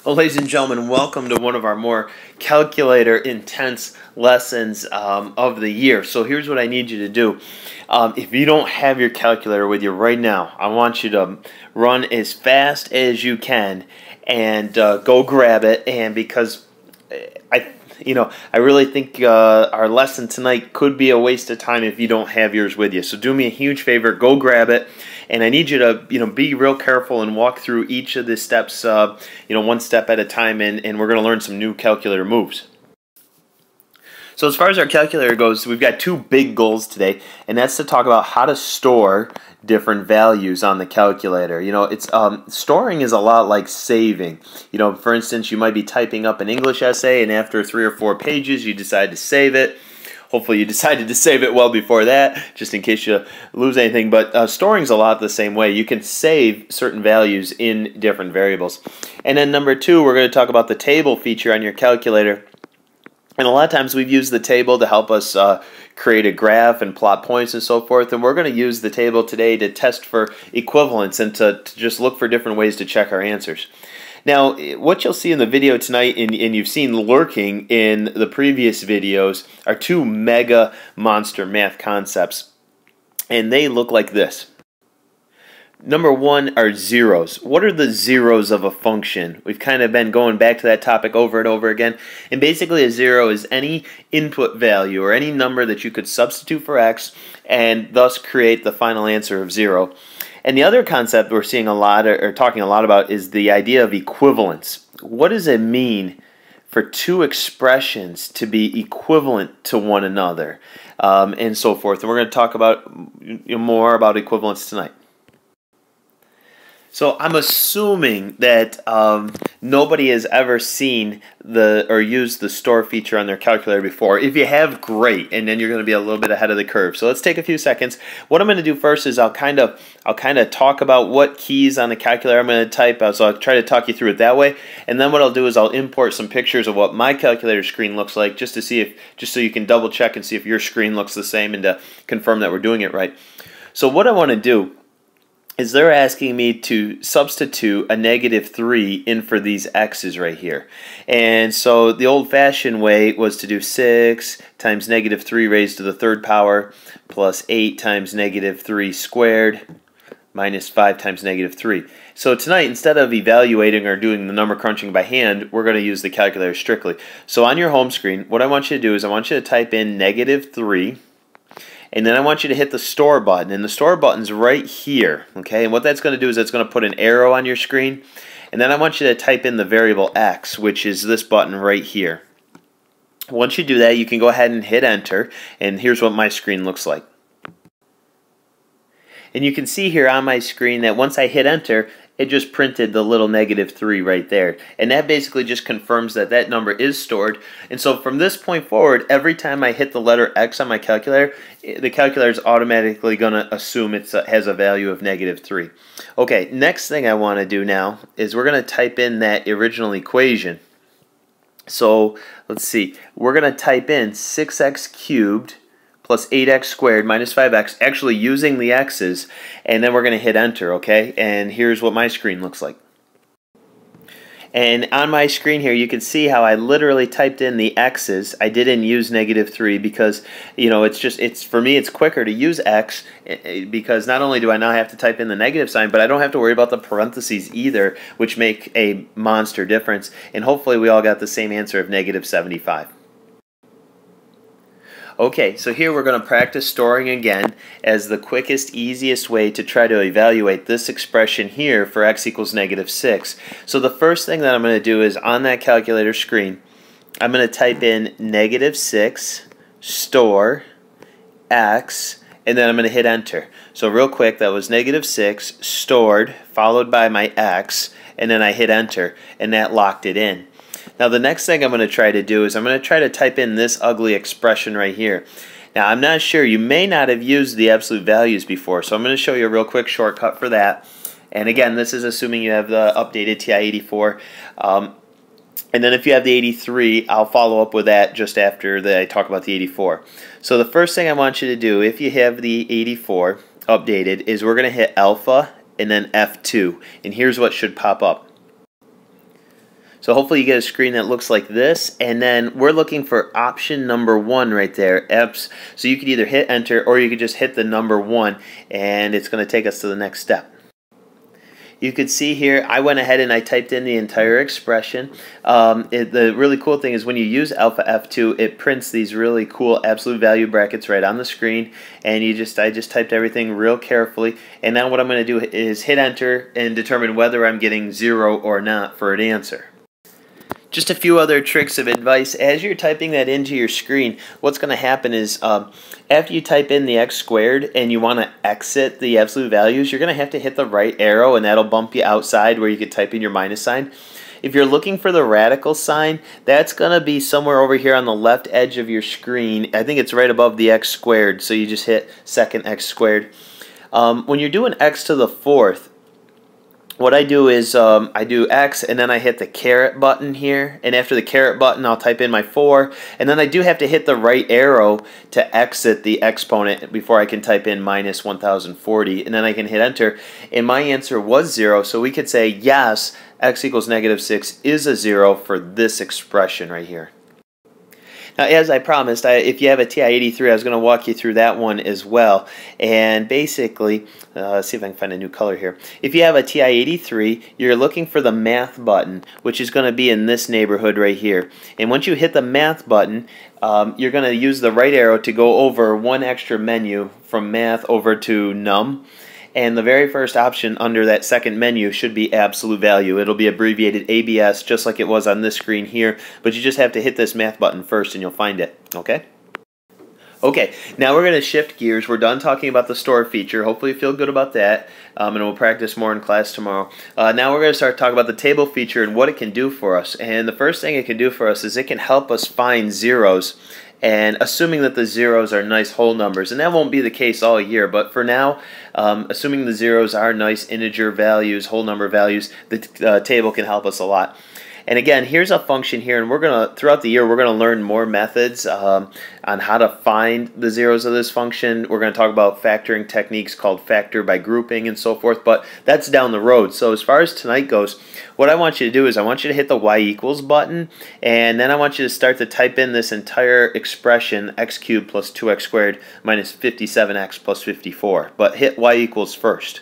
Well, ladies and gentlemen, welcome to one of our more calculator intense lessons of the year. So here's what I need you to do. If you don't have your calculator with you right now, I want you to run as fast as you can and go grab it. And because I really think our lesson tonight could be a waste of time if you don't have yours with you. So do me a huge favor, go grab it. And I need you to, be real careful and walk through each of the steps, one step at a time, and we're going to learn some new calculator moves. So as far as our calculator goes, we've got two big goals today, and that's to talk about how to store different values on the calculator. Storing is a lot like saving. For instance, you might be typing up an English essay, and after 3 or 4 pages, you decide to save it. Hopefully you decided to save it well before that, just in case you lose anything. But storing is a lot the same way. You can save certain values in different variables. And then number 2, we're going to talk about the table feature on your calculator. And a lot of times we've used the table to help us create a graph and plot points and so forth. And we're going to use the table today to test for equivalence and to just look for different ways to check our answers. Now, what you'll see in the video tonight, and you've seen lurking in the previous videos, are 2 mega monster math concepts. And they look like this. Number 1 are zeros. What are the zeros of a function? We've kind of been going back to that topic over and over again. And basically a zero is any input value or any number that you could substitute for x and thus create the final answer of 0. And the other concept we're seeing a lot, or talking a lot about, is the idea of equivalence. What does it mean for 2 expressions to be equivalent to one another, and so forth? And we're going to talk about more about equivalence tonight. So I'm assuming that nobody has ever seen or used the store feature on their calculator before. If you have, great, and then you're going to be a little bit ahead of the curve. So let's take a few seconds. What I'm going to do first is I'll kind of talk about what keys on the calculator I'm going to type. So I'll try to talk you through it that way, and then what I'll do is I'll import some pictures of what my calculator screen looks like, just so you can double check and see if your screen looks the same and to confirm that we're doing it right. So what I want to do is they're asking me to substitute a -3 in for these x's right here. And so the old-fashioned way was to do 6 times -3 raised to the 3rd power plus 8 times -3 squared minus 5 times -3. So tonight, instead of evaluating or doing the number crunching by hand, we're going to use the calculator strictly. So on your home screen, what I want you to do is I want you to type in -3. And then I want you to hit the store button, and the store button's right here, okay? And what that's going to do is it's going to put an arrow on your screen, and then I want you to type in the variable x, which is this button right here. Once you do that, you can go ahead and hit enter, and here's what my screen looks like. And you can see here on my screen that once I hit enter, it just printed the little -3 right there. And that basically just confirms that that number is stored. And so from this point forward, every time I hit the letter X on my calculator, the calculator is automatically going to assume it has a value of -3. Okay, next thing I want to do now is we're going to type in that original equation. So let's see, we're going to type in 6x cubed plus 8x squared minus 5x, actually using the x's, and then we're going to hit enter, okay? And here's what my screen looks like. And on my screen here, you can see how I literally typed in the x's. I didn't use -3 because, for me, it's quicker to use x because not only do I not have to type in the negative sign, but I don't have to worry about the parentheses either, which make a monster difference. And hopefully we all got the same answer of -75. Okay, so here we're going to practice storing again as the quickest, easiest way to try to evaluate this expression here for x equals -6. So the first thing that I'm going to do is on that calculator screen, I'm going to type in -6 store x, and then I'm going to hit enter. So real quick, that was -6 stored followed by my x, and then I hit enter, and that locked it in. Now the next thing I'm going to try to do is I'm going to try to type in this ugly expression right here. Now I'm not sure, you may not have used the absolute values before, so I'm going to show you a real quick shortcut for that. And again, this is assuming you have the updated TI-84. And then if you have the 83, I'll follow up with that just after I talk about the 84. So the first thing I want you to do, if you have the 84 updated, is we're going to hit alpha and then F2. And here's what should pop up. So hopefully you get a screen that looks like this, and then we're looking for option number 1 right there, EPS. So you could either hit enter or you could just hit the number 1 and it's going to take us to the next step. You could see here I went ahead and I typed in the entire expression. The really cool thing is when you use alpha F2, it prints these really cool absolute value brackets right on the screen, and I just typed everything real carefully, and now what I'm going to do is hit enter and determine whether I'm getting 0 or not for an answer. Just a few other tricks of advice. As you're typing that into your screen, what's going to happen is after you type in the x squared and you want to exit the absolute values, you're going to have to hit the right arrow, and that'll bump you outside where you could type in your minus sign. If you're looking for the radical sign, that's going to be somewhere over here on the left edge of your screen. I think it's right above the x squared, so you just hit second x squared. When you're doing x to the 4th, what I do is I do X and then I hit the caret button here, and after the caret button I'll type in my 4, and then I do have to hit the right arrow to exit the exponent before I can type in minus 1040, and then I can hit enter, and my answer was 0, so we could say yes, x equals -6 is a 0 for this expression right here. Now, as I promised, if you have a TI-83, I was going to walk you through that one as well. And basically, let's see if I can find a new color here. If you have a TI-83, you're looking for the math button, which is going to be in this neighborhood right here. And once you hit the math button, you're going to use the right arrow to go over one extra menu from math over to num. And the very first option under that second menu should be absolute value. It'll be abbreviated ABS just like it was on this screen here, but you just have to hit this math button first and you'll find it, okay? Okay, now we're going to shift gears. We're done talking about the store feature. Hopefully you feel good about that, and we'll practice more in class tomorrow. Now we're going to start talking about the table feature and what it can do for us. And the first thing it can do for us is it can help us find zeros, and assuming that the zeros are nice whole numbers, and that won't be the case all year, but for now, assuming the zeros are nice integer values, whole number values, the table can help us a lot. And again, here's a function here, and we're gonna throughout the year we're gonna learn more methods on how to find the zeros of this function. We're gonna talk about factoring techniques called factor by grouping and so forth, but that's down the road. So as far as tonight goes, what I want you to do is I want you to hit the y equals button, and then I want you to start to type in this entire expression, x cubed plus 2x squared minus 57x plus 54. But hit y equals first.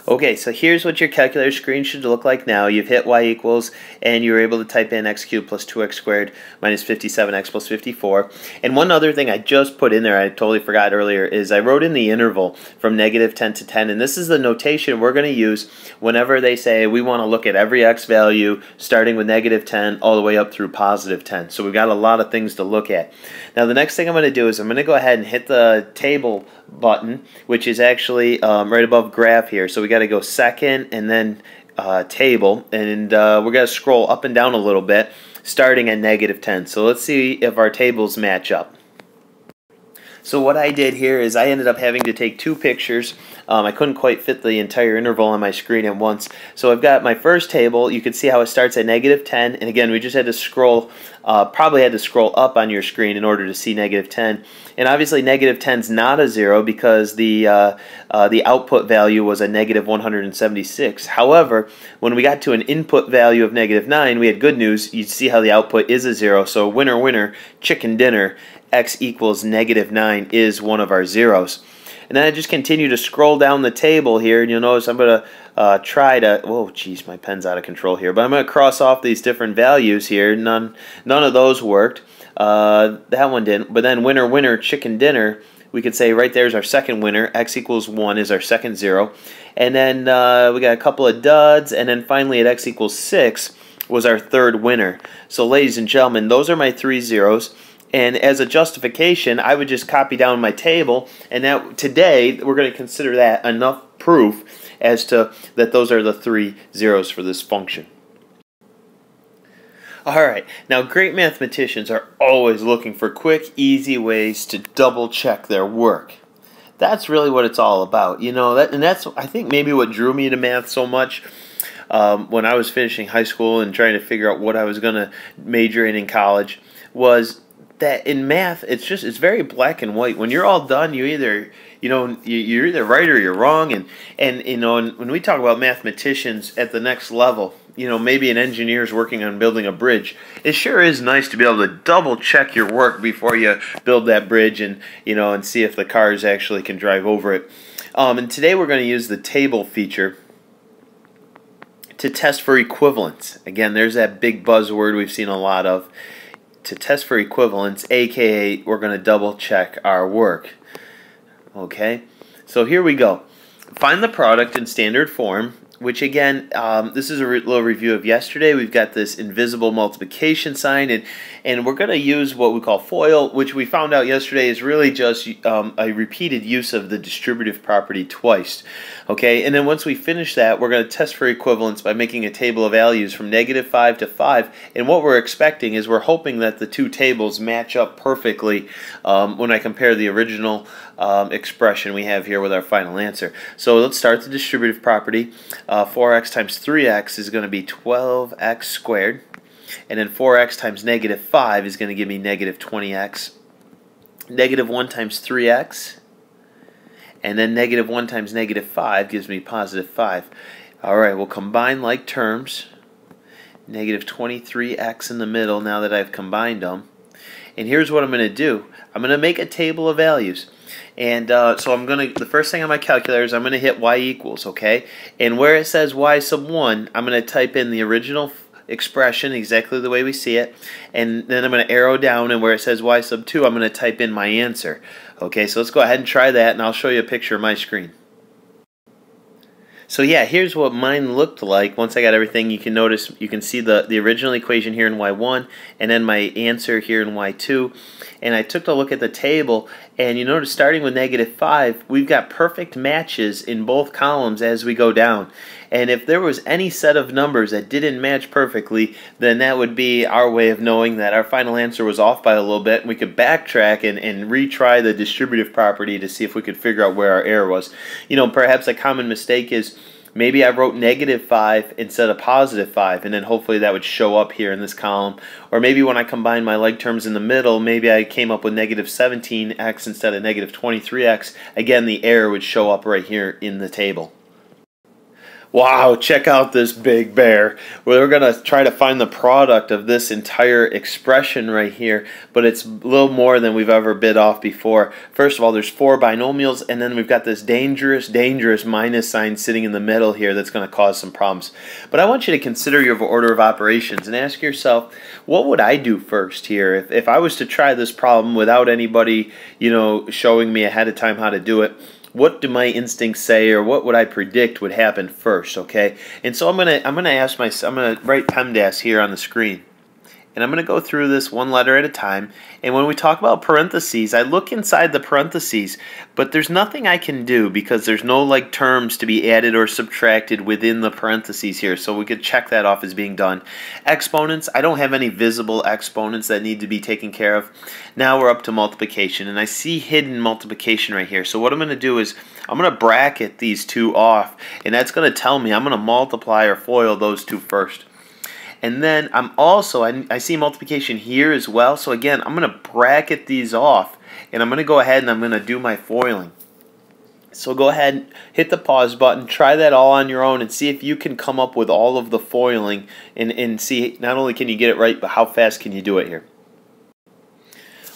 Okay, so here's what your calculator screen should look like now. You've hit y equals, and you're able to type in x cubed plus 2x squared minus 57x plus 54. And one other thing I just put in there, I totally forgot earlier, is I wrote in the interval from -10 to 10, and this is the notation we're going to use whenever they say we want to look at every x value starting with -10 all the way up through +10. So we've got a lot of things to look at. Now the next thing I'm going to do is I'm going to go ahead and hit the table button, which is actually right above graph here. So we got to go second and then table, and we're going to scroll up and down a little bit starting at -10. So let's see if our tables match up. So what I did here is I ended up having to take two pictures. I couldn't quite fit the entire interval on my screen at once. So I've got my first table. You can see how it starts at -10. And again, we just had to scroll, probably had to scroll up on your screen in order to see -10. And obviously -10 is not a 0 because the output value was a -176. However, when we got to an input value of -9, we had good news. You see how the output is a 0. So winner, winner, chicken dinner, x equals -9 is one of our zeros. And then I just continue to scroll down the table here, and you'll notice I'm going to try to, oh geez, my pen's out of control here, but I'm going to cross off these different values here. None of those worked. That one didn't. But then winner, winner, chicken dinner, we could say right there's our second winner. X equals 1 is our second 0. And then we got a couple of duds, and then finally at x equals 6 was our third winner. So ladies and gentlemen, those are my 3 zeros. And as a justification, I would just copy down my table, and that today we're going to consider that enough proof as to that those are the 3 zeros for this function. Alright, now great mathematicians are always looking for quick, easy ways to double check their work. That's really what it's all about, you know. And that's I think maybe what drew me to math so much when I was finishing high school and trying to figure out what I was going to major in college was that in math, it's very black and white. When you're all done, you either you're either right or you're wrong. And when we talk about mathematicians at the next level, maybe an engineer's working on building a bridge, it sure is nice to be able to double check your work before you build that bridge, and see if the cars actually can drive over it. And today we're going to use the table feature to test for equivalence. Again, there's that big buzzword we've seen a lot of. To test for equivalence, aka we're going to double check our work. Okay, so here we go. Find the product in standard form, which again, this is a little review of yesterday. We've got this invisible multiplication sign, and we're going to use what we call FOIL, which we found out yesterday is really just a repeated use of the distributive property twice. Okay, and then once we finish that, we're going to test for equivalence by making a table of values from -5 to 5, and what we're expecting is we're hoping that the two tables match up perfectly when I compare the original expression we have here with our final answer. So let's start the distributive property. 4x times 3x is going to be 12x squared, and then 4x times -5 is going to give me -20x. -1 times 3x, and then -1 times -5 gives me +5. Alright, we'll combine like terms. -23x in the middle now that I've combined them. And here's what I'm going to do. I'm going to make a table of values. And so the first thing on my calculator is I'm going to hit y equals, okay? And where it says y sub 1, I'm going to type in the original expression exactly the way we see it. And then I'm going to arrow down, and where it says y sub 2, I'm going to type in my answer. Okay, so let's go ahead and try that, and I'll show you a picture of my screen. So yeah, here's what mine looked like once I got everything. You can notice, you can see the original equation here in y1, and then my answer here in y2. And I took a look at the table, and you notice starting with -5, we've got perfect matches in both columns as we go down. And if there was any set of numbers that didn't match perfectly, then that would be our way of knowing that our final answer was off by a little bit, and we could backtrack and retry the distributive property to see if we could figure out where our error was. Perhaps a common mistake is maybe I wrote -5 instead of +5, and then hopefully that would show up here in this column. Or maybe when I combine my like terms in the middle, maybe I came up with -17x instead of -23x. Again, the error would show up right here in the table. Wow, check out this big bear. We're going to try to find the product of this entire expression right here, but it's a little more than we've ever bit off before. First of all, there's 4 binomials, and then we've got this dangerous minus sign sitting in the middle here that's going to cause some problems. But I want you to consider your order of operations and ask yourself, what would I do first here? If I was to try this problem without anybody, showing me ahead of time how to do it, what do my instincts say, or what would I predict would happen first? Okay, and so I'm gonna write PEMDAS here on the screen, and I'm gonna go through this one letter at a time. And when we talk about parentheses, I look inside the parentheses, but there's nothing I can do because there's no like terms to be added or subtracted within the parentheses here, so we could check that off as being done. Exponents, I don't have any visible exponents that need to be taken care of. Now we're up to multiplication, and I see hidden multiplication right here. So what I'm going to do is I'm going to bracket these two off, and that's going to tell me I'm going to multiply or FOIL those two first. And then I see multiplication here as well. So again, I'm going to bracket these off, and I'm going to go ahead and I'm going to do my FOILing. So go ahead and hit the pause button, try that all on your own, and see if you can come up with all of the FOILing, and see not only can you get it right, but how fast can you do it here.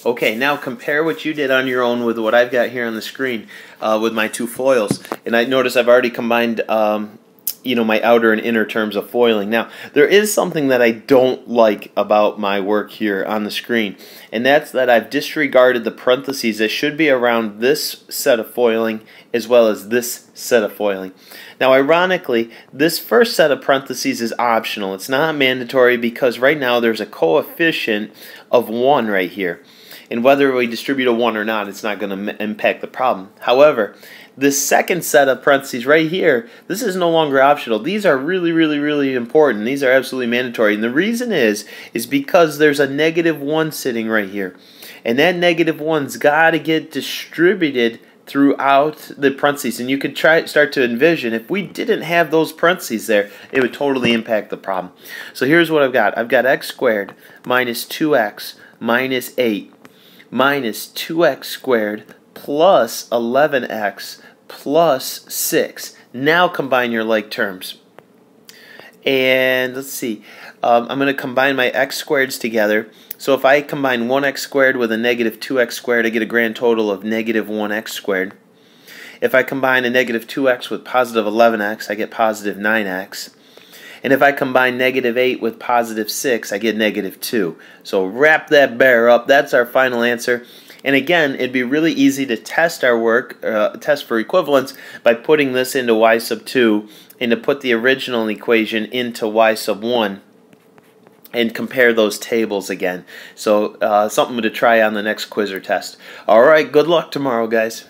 Okay, now compare what you did on your own with what I've got here on the screen with my two FOILs. And I notice I've already combined my outer and inner terms of FOILing. Now, there is something that I don't like about my work here on the screen, and that's that I've disregarded the parentheses that should be around this set of FOILing as well as this set of FOILing. Now, ironically, this first set of parentheses is optional. It's not mandatory because right now there's a coefficient of 1 right here. And whether we distribute a 1 or not, it's not going to impact the problem. However, this second set of parentheses right here, this is no longer optional. These are really important. These are absolutely mandatory. And the reason is because there's a -1 sitting right here. And that -1's got to get distributed throughout the parentheses. And you could start to envision if we didn't have those parentheses there, it would totally impact the problem. So here's what I've got. I've got x squared minus 2x minus 8 minus 2x squared plus 11x plus 6. Now combine your like terms. And let's see, I'm going to combine my x squareds together. So if I combine 1x squared with a negative 2x squared, I get a grand total of negative 1x squared. If I combine a negative 2x with positive 11x, I get positive 9x. And if I combine negative 8 with positive 6, I get negative 2. So wrap that bear up. That's our final answer. And again, it'd be really easy to test our work, test for equivalence, by putting this into y sub 2 and to put the original equation into y sub 1 and compare those tables again. So something to try on the next quiz or test. All right, good luck tomorrow, guys.